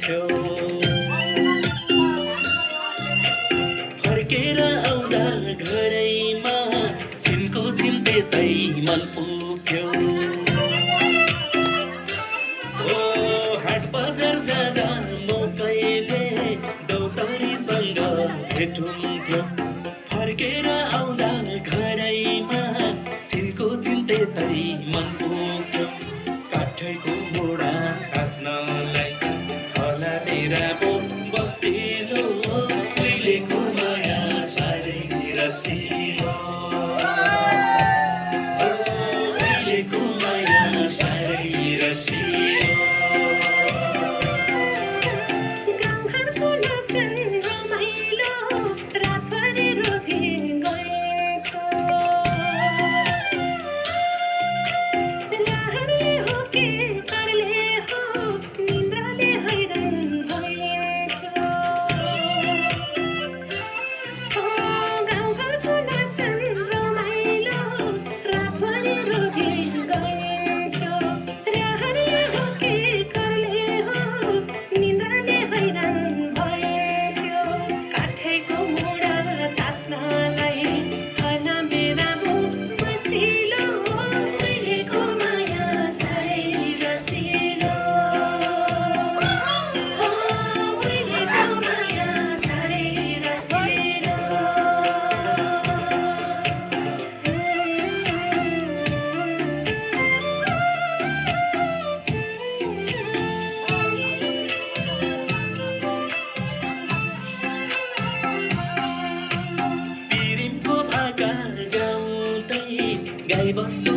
पुग्थ्यो फर्केर आउँदा घरैमा चिनको चिन्तेतै मन पुग्थ्यो ओ हाट बजार जाँदा म कहिले दौतरीसँग भेट हुन्थ्यो फर्केर आउँदा घरैमा चिनको चिन्तेतै मन पुग्थ्यो काठैको मोडा तास्नलाई होला मेरा बसिलो उहिलेको माया साह्रै रसिलो उहिलेको माया साह्रै रसिलो गाउँघरको नाचगान रमाइलो रातभरि रोथे गएको लहरले हो के करले हो निन्द्राले हैरान भएको गाउँघरको नाचगान रमाइलो रातभरि रोथे गएको लहरले हो के करले हो निन्द्राले हैरान भयो काठैको मोडा तास्नलाई होला मेरा बसिलो उहिलेको माया साह्रै रसिलो उहिलेको माया साह्रै रसिलो पिरिमको भाका गाउँदै गाई बस्नु